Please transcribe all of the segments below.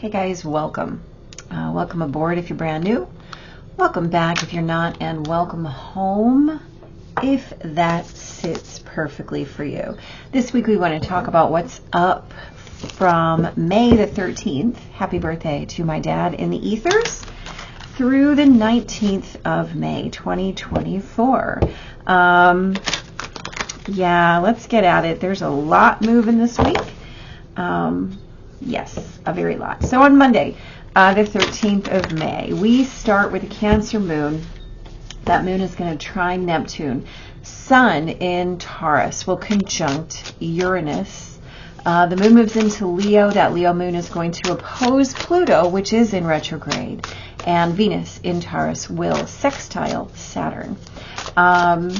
Hey guys, welcome. Welcome aboard if you're brand new. Welcome back if you're not, and welcome home if that sits perfectly for you. This week we want to talk about what's up from May the 13th. Happy birthday to my dad in the ethers through the 19th of May 2024. Yeah, let's get at it. There's a lot moving this week. Yes, a very lot. So on Monday, the 13th of May, we start with a Cancer moon. That moon is going to trine Neptune. Sun in Taurus will conjunct Uranus. The moon moves into Leo. That Leo moon is going to oppose Pluto, which is in retrograde. And Venus in Taurus will sextile Saturn.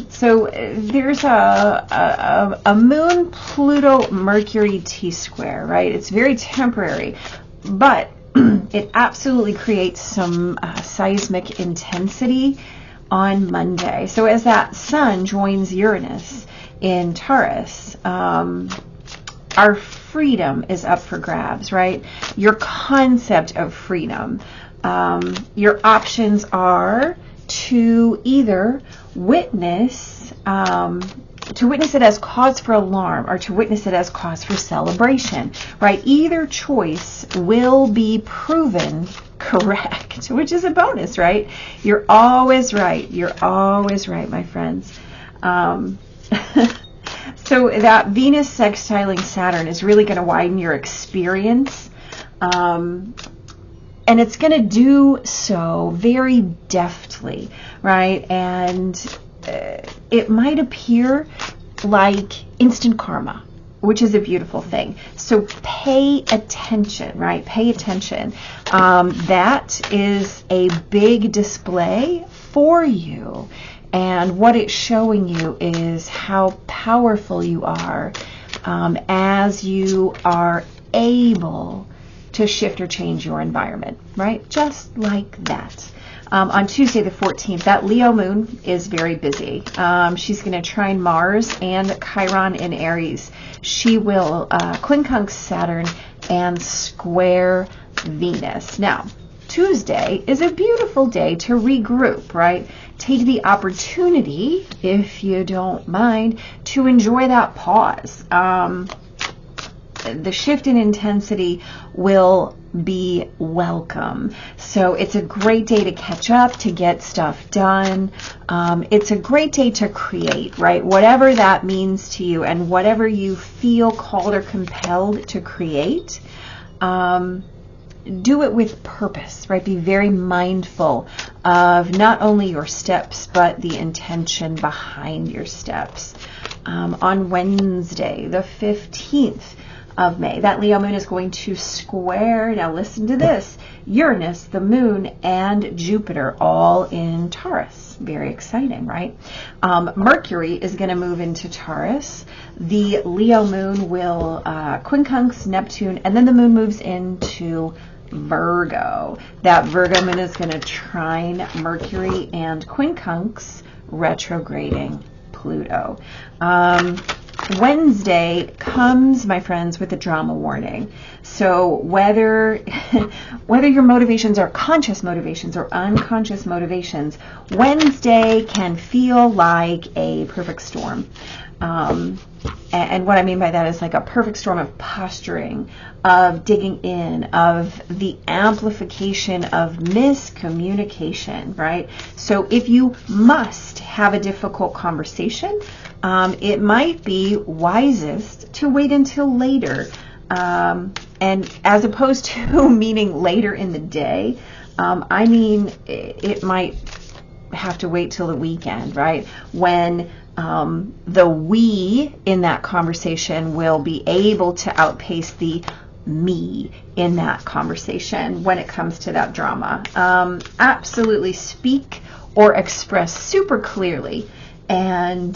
So there's a moon Pluto Mercury T-square, right? It's very temporary, but it absolutely creates some seismic intensity on Monday. So as that sun joins Uranus in Taurus, our freedom is up for grabs, right? Your concept of freedom. Your options are to either witness it as cause for alarm or to witness it as cause for celebration, right? Either choice will be proven correct, which is a bonus, right? You're always right. You're always right, my friends. So that Venus sextiling Saturn is really going to widen your experience. And it's going to do so very deftly, right? And it might appear like instant karma, which is a beautiful thing. So pay attention, right? Pay attention. That is a big display for you. And what it's showing you is how powerful you are as you are able to shift or change your environment, right? Just like that. On Tuesday the 14th, that Leo moon is very busy. She's going to trine Mars and Chiron in Aries. She will quincunx Saturn and square Venus. Now, Tuesday is a beautiful day to regroup, right? Take the opportunity, if you don't mind, to enjoy that pause. The shift in intensity will be welcome. So it's a great day to catch up, to get stuff done. It's a great day to create, right? Whatever that means to you and whatever you feel called or compelled to create, do it with purpose, right? Be very mindful of not only your steps, but the intention behind your steps. On Wednesday, the 15th, of May, that Leo moon is going to square, now listen to this, Uranus, the moon, and Jupiter, all in Taurus. Very exciting, right? Mercury is going to move into Taurus. The Leo moon will quincunx Neptune, and then the moon moves into Virgo. That Virgo moon is going to trine Mercury and quincunx, retrograding Pluto. Wednesday comes, my friends, with a drama warning. So whether your motivations are conscious motivations or unconscious motivations, Wednesday can feel like a perfect storm. And what I mean by that is like a perfect storm of posturing, of digging in, of the amplification of miscommunication, right? So if you must have a difficult conversation, it might be wisest to wait until later. And as opposed to meaning later in the day, I mean it might have to wait till the weekend, right? When the we in that conversation will be able to outpace the me in that conversation when it comes to that drama. Absolutely speak or express super clearly. And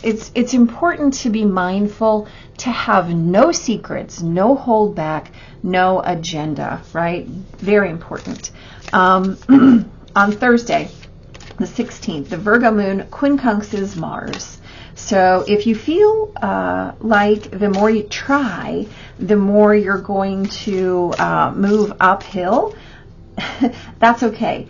it's important to be mindful to have no secrets, no hold back, no agenda, right? Very important. On Thursday, the 16th, the Virgo moon quincunxes Mars. So if you feel like the more you try, the more you're going to move uphill, that's okay.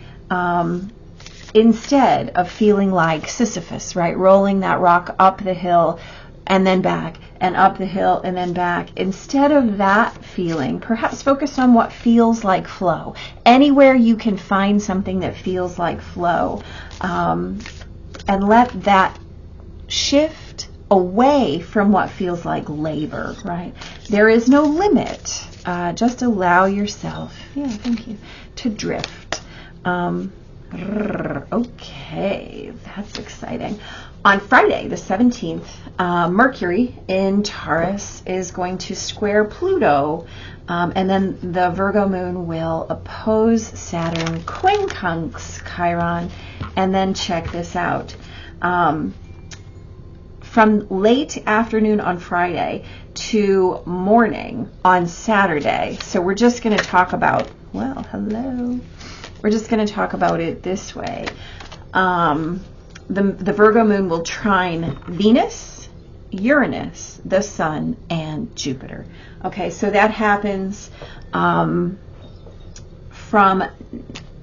Instead of feeling like Sisyphus, right, rolling that rock up the hill and then back and up the hill and then back, instead of that feeling, perhaps focus on what feels like flow. Anywhere you can find something that feels like flow, and let that shift away from what feels like labor, right? There is no limit. Just allow yourself, thank you, to drift. Okay, that's exciting. On Friday, the 17th, Mercury in Taurus is going to square Pluto, and then the Virgo moon will oppose Saturn, quincunx Chiron, and then check this out. From late afternoon on Friday to morning on Saturday. So we're just going to talk about, well, hello. We're just going to talk about it this way. The Virgo moon will trine Venus, Uranus, the Sun, and Jupiter. Okay, so that happens from,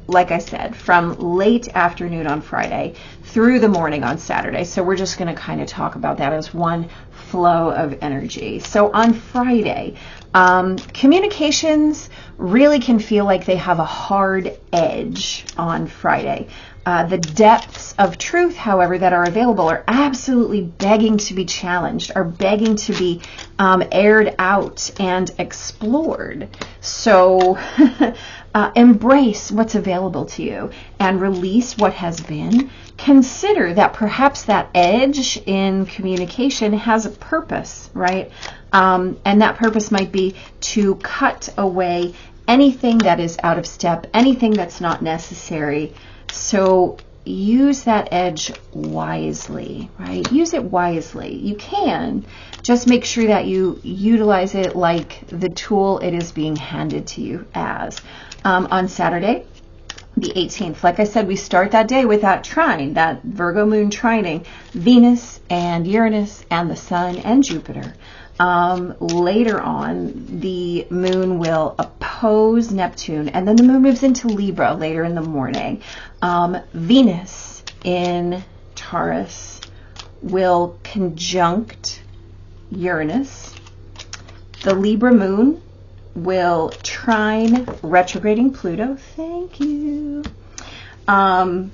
like I said, from late afternoon on Friday through the morning on Saturday. So we're just going to kind of talk about that as one flow of energy. So on Friday, communications really can feel like they have a hard edge on Friday. The depths of truth, however, that are available are absolutely begging to be challenged, are begging to be aired out and explored. So embrace what's available to you and release what has been. Consider that perhaps that edge in communication has a purpose, right? And that purpose might be to cut away anything that is out of step, anything that's not necessary. So use that edge wisely, right? Use it wisely. You can. Just make sure that you utilize it like the tool it is being handed to you as. On Saturday, the 18th, like I said, we start that day with that trine, that Virgo moon trining Venus and Uranus and the Sun and Jupiter. Later on, the moon will oppose Neptune, and then the moon moves into Libra later in the morning. Venus in Taurus will conjunct Uranus. The Libra moon will trine retrograding Pluto. Thank you. And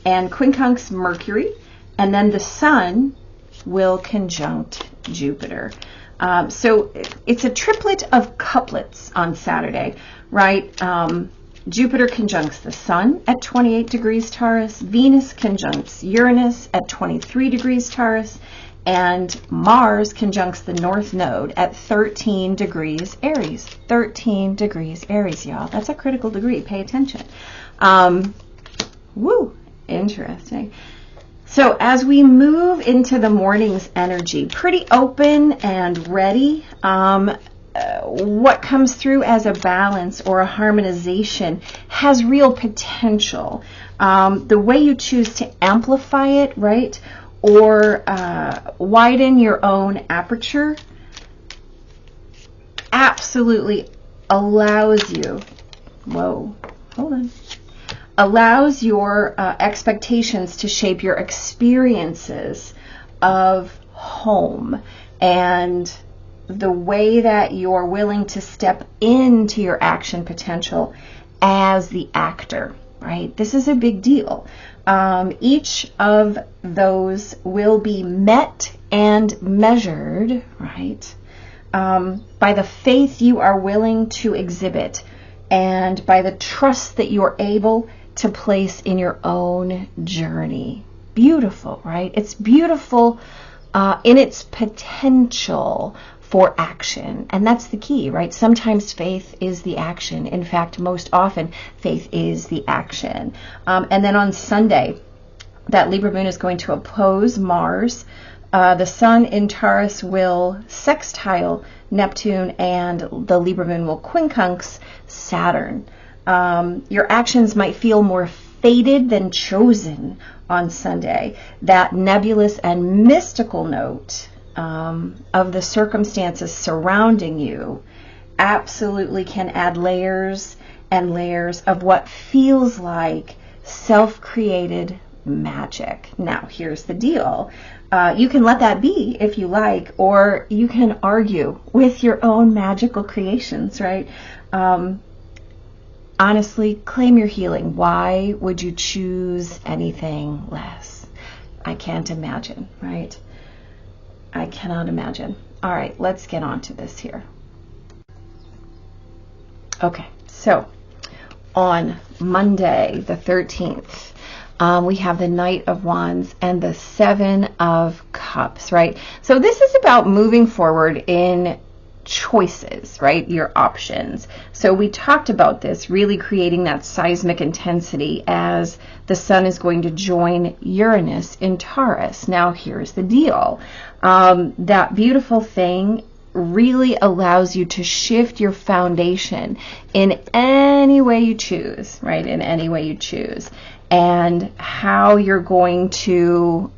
quincunx Mercury, and then the Sun will conjunct Jupiter. So it's a triplet of couplets on Saturday, right? Jupiter conjuncts the Sun at 28 degrees Taurus, Venus conjuncts Uranus at 23 degrees Taurus, and Mars conjuncts the North Node at 13 degrees Aries. 13 degrees Aries, y'all. That's a critical degree. Pay attention. Interesting. So as we move into the morning's energy, pretty open and ready, what comes through as a balance or a harmonization has real potential. The way you choose to amplify it, right, or widen your own aperture absolutely allows you, allows your expectations to shape your experiences of home and the way that you're willing to step into your action potential as the actor, right? This is a big deal. Each of those will be met and measured, right, by the faith you are willing to exhibit and by the trust that you're able to place in your own journey. Beautiful, right? It's beautiful in its potential for action. And that's the key, right? Sometimes faith is the action. In fact, most often faith is the action. And then on Sunday, that Libra moon is going to oppose Mars. The Sun in Taurus will sextile Neptune, and the Libra moon will quincunx Saturn. Your actions might feel more fated than chosen on Sunday. That nebulous and mystical note of the circumstances surrounding you absolutely can add layers and layers of what feels like self-created magic. Now, here's the deal. You can let that be if you like, or you can argue with your own magical creations, right? Honestly, claim your healing. Why would you choose anything less? I can't imagine, right? I cannot imagine. All right, let's get on to this here. Okay, so on Monday, the 13th, we have the Knight of Wands and the Seven of Cups, right? So this is about moving forward in choices, right? Your options. So we talked about this, really creating that seismic intensity as the sun is going to join Uranus in Taurus. Now, here's the deal. That beautiful thing really allows you to shift your foundation in any way you choose, right? In any way you choose. And how you're going to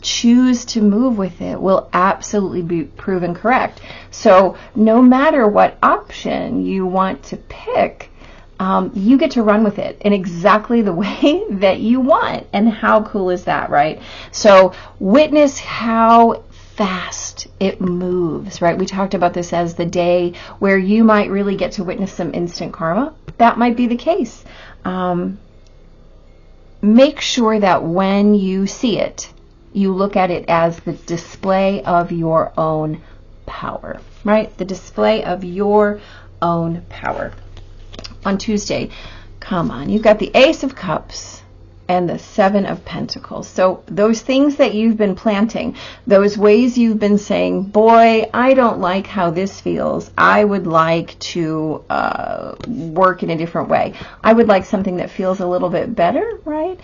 choose to move with it will absolutely be proven correct. So no matter what option you want to pick, you get to run with it in exactly the way that you want. And how cool is that, right? So witness how fast it moves, right? We talked about this as the day where you might really get to witness some instant karma. That might be the case. Make sure that when you see it, you look at it as the display of your own power, right? The display of your own power. On Tuesday, come on, you've got the Ace of Cups and the Seven of Pentacles. So those things that you've been planting, those ways you've been saying, boy, I don't like how this feels. I would like to work in a different way. I would like something that feels a little bit better, right?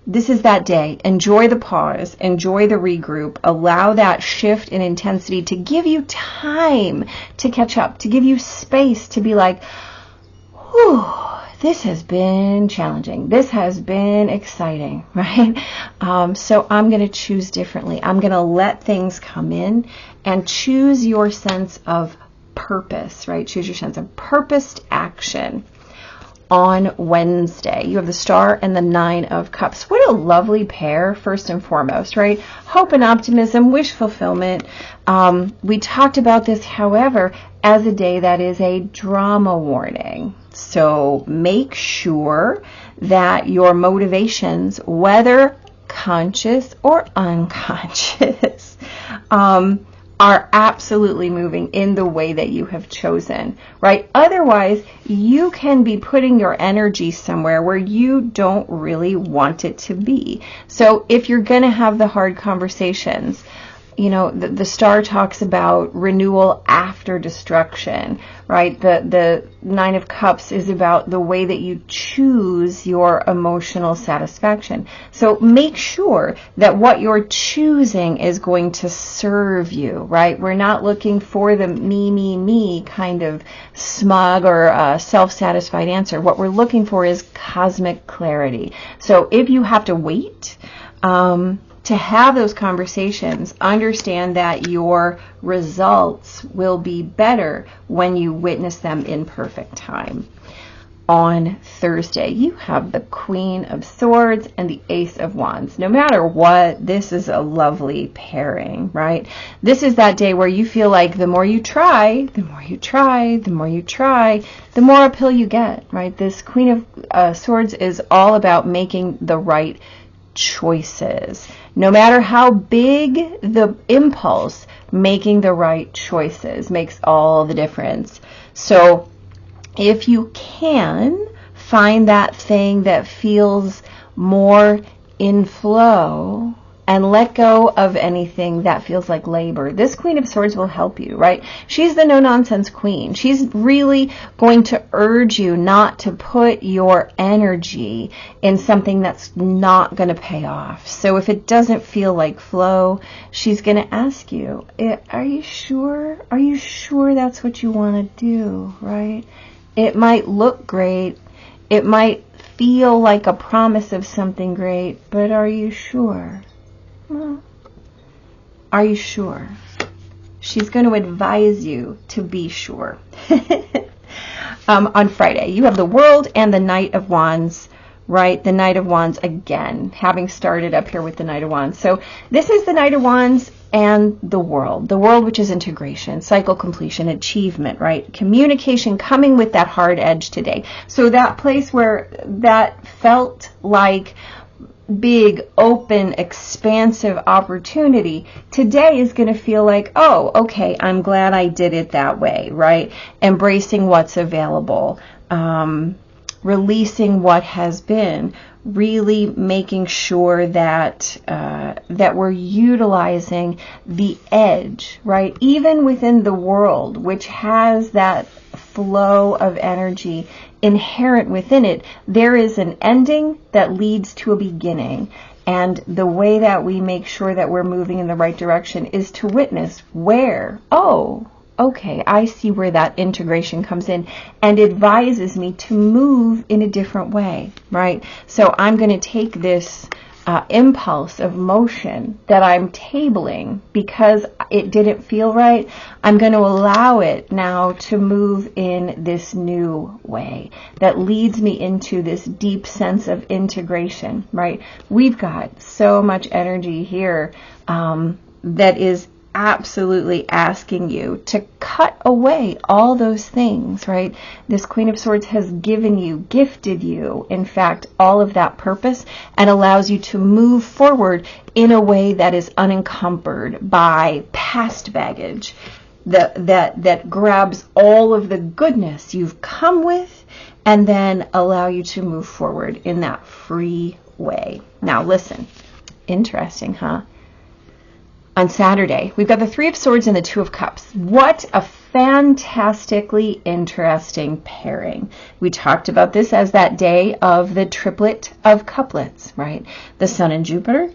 This is that day. Enjoy the pause. Enjoy the regroup. Allow that shift in intensity to give you time to catch up, to give you space to be like, whew, this has been challenging. This has been exciting, right? So I'm going to choose differently. I'm going to let things come in and choose your sense of purpose, right? Choose your sense of purposed action. On Wednesday, you have the Star and the Nine of Cups. What a lovely pair, first and foremost, right? Hope and optimism, wish fulfillment. We talked about this, however, as a day that is a drama warning. So make sure that your motivations, whether conscious or unconscious, are absolutely moving in the way that you have chosen, right? Otherwise, you can be putting your energy somewhere where you don't really want it to be. So if you're going to have the hard conversations, you know, the Star talks about renewal after destruction, right? The Nine of Cups is about the way that you choose your emotional satisfaction. So make sure that what you're choosing is going to serve you, right? We're not looking for the me kind of smug or self-satisfied answer. What we're looking for is cosmic clarity. So if you have to wait, to have those conversations, understand that your results will be better when you witness them in perfect time. On Thursday, you have the Queen of Swords and the Ace of Wands. No matter what, this is a lovely pairing, right? This is that day where you feel like the more you try, the more you try, the more you try, the more uphill you get, right? This Queen of Swords is all about making the right choices. No matter how big the impulse, making the right choices makes all the difference. So if you can find that thing that feels more in flow and let go of anything that feels like labor, this Queen of Swords will help you, right? She's the no-nonsense queen. She's really going to urge you not to put your energy in something that's not going to pay off. So if it doesn't feel like flow, she's going to ask you, are you sure? Are you sure that's what you want to do, right? It might look great. It might feel like a promise of something great, but are you sure? Well, are you sure? She's going to advise you to be sure. On Friday, you have the World and the Knight of Wands, right? The Knight of Wands again, having started up here with the Knight of Wands. So this is the Knight of Wands and the World. The World, which is integration, cycle completion, achievement, right? Communication coming with that hard edge today. So that place where that felt like big, open, expansive opportunity today is going to feel like, oh, okay, I'm glad I did it that way, right? Embracing what's available, releasing what has been, really making sure that that we're utilizing the edge, right? Even within the World, which has that flow of energy inherent within it, there is an ending that leads to a beginning. And the way that we make sure that we're moving in the right direction is to witness where, oh, okay, I see where that integration comes in and advises me to move in a different way, right? So I'm going to take this impulse of motion that I'm tabling because it didn't feel right. I'm going to allow it now to move in this new way that leads me into this deep sense of integration, right? We've got so much energy here that is absolutely asking you to cut away all those things, right? This Queen of Swords has given you, gifted you, in fact, all of that purpose and allows you to move forward in a way that is unencumbered by past baggage, that grabs all of the goodness you've come with and then allow you to move forward in that free way. Now, listen, interesting, huh? On Saturday, we've got the Three of Swords and the Two of Cups. What a fantastically interesting pairing. We talked about this as that day of the triplet of couplets, right? The Sun and Jupiter,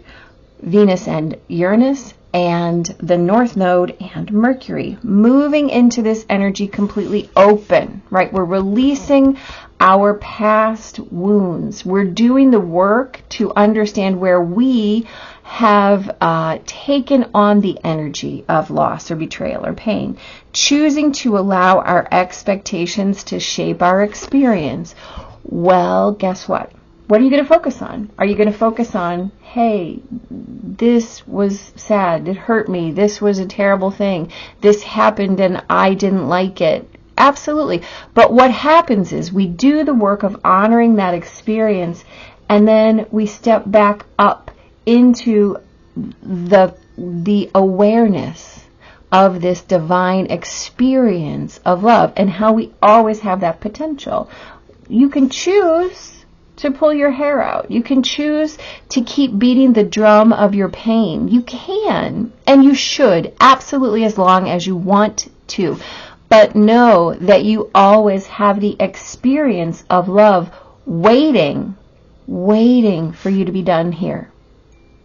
Venus and Uranus, and the North Node and Mercury, moving into this energy completely open, right? We're releasing our past wounds. We're doing the work to understand where we have taken on the energy of loss or betrayal or pain, choosing to allow our expectations to shape our experience. Well, guess what? What are you going to focus on? Are you going to focus on, hey, this was sad, it hurt me, this was a terrible thing, this happened and I didn't like it? Absolutely. But what happens is we do the work of honoring that experience and then we step back up into the awareness of this divine experience of love and how we always have that potential. You can choose to pull your hair out. You can choose to keep beating the drum of your pain. You can, and you should, absolutely, as long as you want to. But know that you always have the experience of love waiting for you to be done here.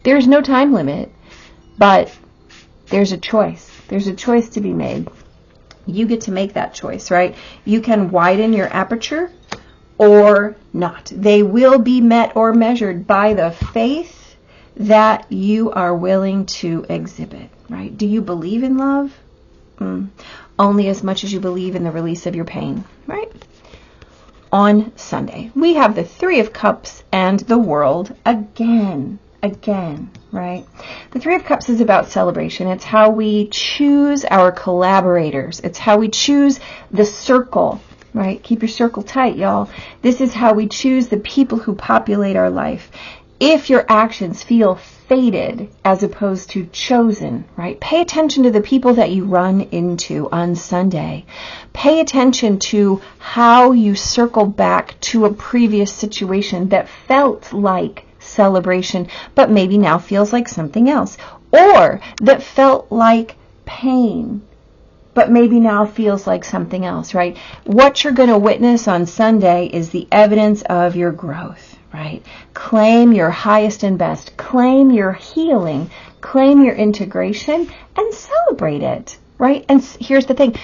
There's no time limit, but there's a choice. There's a choice to be made. You get to make that choice, right? You can widen your aperture or not. They will be met or measured by the faith that you are willing to exhibit, right? Do you believe in love? Only as much as you believe in the release of your pain, right? On Sunday, we have the Three of Cups and the World again, right? The Three of Cups is about celebration. It's how we choose our collaborators. It's how we choose the circle, right? Keep your circle tight, y'all. This is how we choose the people who populate our life. If your actions feel fated as opposed to chosen, right? Pay attention to the people that you run into on Sunday. Pay attention to how you circle back to a previous situation that felt like celebration, but maybe now feels like something else, or that felt like pain, but maybe now feels like something else, right? What you're going to witness on Sunday is the evidence of your growth, right? Claim your highest and best, claim your healing, claim your integration, and celebrate it, right? And here's the thing.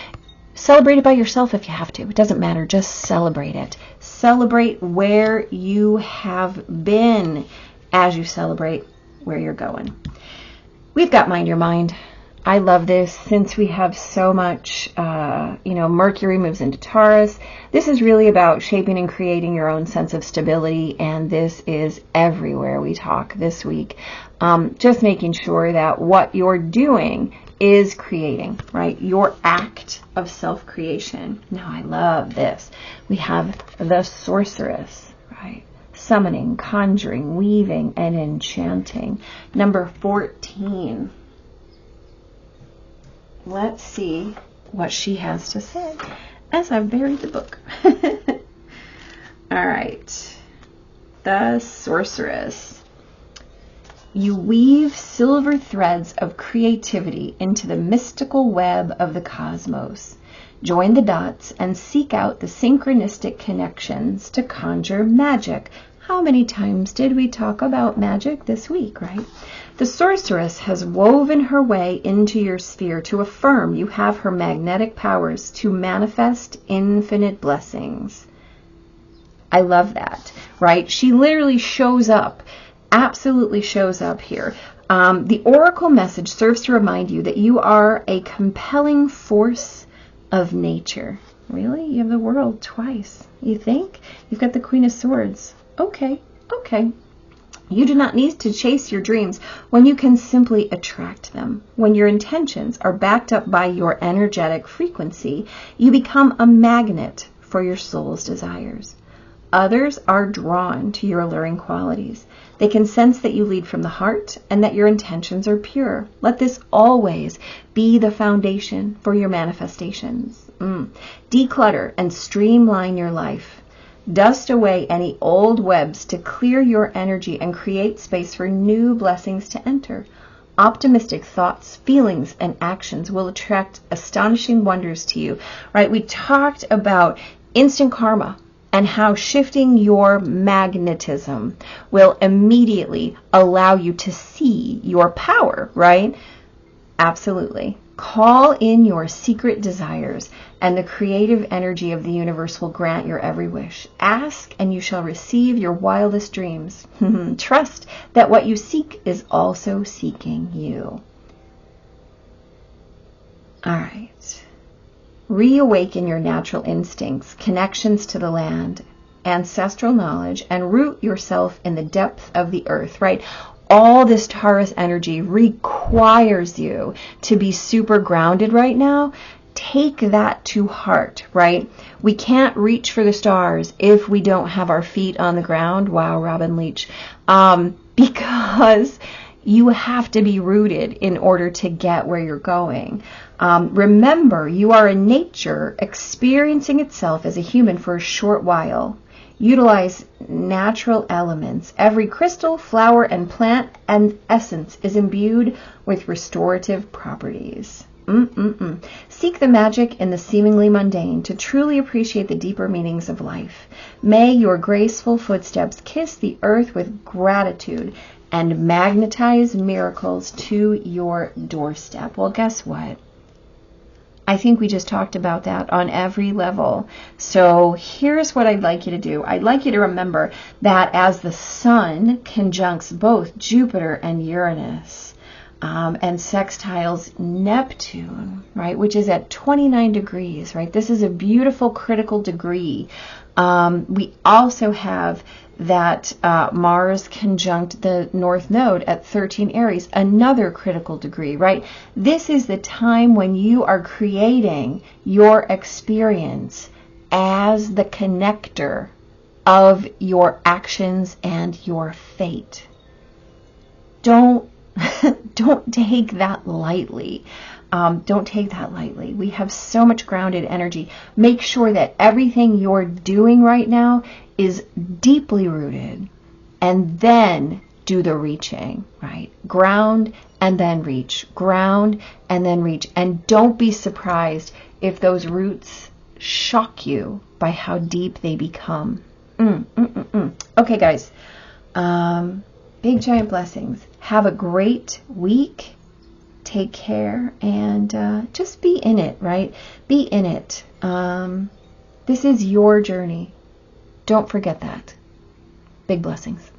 Celebrate it by yourself if you have to. It doesn't matter. Just celebrate it. Celebrate where you have been as you celebrate where you're going. We've got Mind Your Mind. I love this since we have so much, Mercury moves into Taurus. This is really about shaping and creating your own sense of stability, and this is everywhere we talk this week. Just making sure that what you're doing is creating, right? Your act of self-creation. Now, I love this. We have the Sorceress, right? Summoning, conjuring, weaving, and enchanting. Number 14. Let's see what she has to say as I buried the book. All right. The Sorceress. You weave silver threads of creativity into the mystical web of the cosmos. Join the dots and seek out the synchronistic connections to conjure magic. How many times did we talk about magic this week, right? The Sorceress has woven her way into your sphere to affirm you have her magnetic powers to manifest infinite blessings. I love that, right? She literally shows up, absolutely shows up here. The oracle message serves to remind you that you are a compelling force of nature. Really? You have the world twice. You think? You've got the Queen of Swords. Okay. You do not need to chase your dreams when you can simply attract them. When your intentions are backed up by your energetic frequency, you become a magnet for your soul's desires. Others are drawn to your alluring qualities. They can sense that you lead from the heart and that your intentions are pure. Let this always be the foundation for your manifestations. Declutter and streamline your life. Dust away any old webs to clear your energy and create space for new blessings to enter. Optimistic thoughts, feelings, and actions will attract astonishing wonders to you. Right? We talked about instant karma and how shifting your magnetism will immediately allow you to see your power, right? Absolutely. Call in your secret desires, and the creative energy of the universe will grant your every wish. Ask, and you shall receive your wildest dreams. Trust that what you seek is also seeking you. All right. Reawaken your natural instincts, connections to the land, ancestral knowledge, and root yourself in the depth of the earth, right? All this Taurus energy requires you to be super grounded right now. Take that to heart, right? We can't reach for the stars if we don't have our feet on the ground. Wow, Robin Leach. Because you have to be rooted in order to get where you're going. Remember, you are in nature experiencing itself as a human for a short while. Utilize natural elements. Every crystal, flower, and plant and essence is imbued with restorative properties. Seek the magic in the seemingly mundane to truly appreciate the deeper meanings of life. May your graceful footsteps kiss the earth with gratitude and magnetize miracles to your doorstep. Well, guess what? I think we just talked about that on every level. So here's what I'd like you to do. I'd like you to remember that as the sun conjuncts both Jupiter and Uranus, and sextiles Neptune, right, which is at 29 degrees, right? This is a beautiful critical degree. We also have that Mars conjunct the North Node at 13 Aries, another critical degree, right? This is the time when you are creating your experience as the connector of your actions and your fate. Don't take that lightly. Don't take that lightly. We have so much grounded energy. Make sure that everything you're doing right now is deeply rooted, and then do the reaching, right? Ground and then reach. Ground and then reach. And don't be surprised if those roots shock you by how deep they become. Okay, guys. Big giant blessings. Have a great week. take care, and just be in it, right? Be in it. This is your journey. Don't forget that. Big blessings.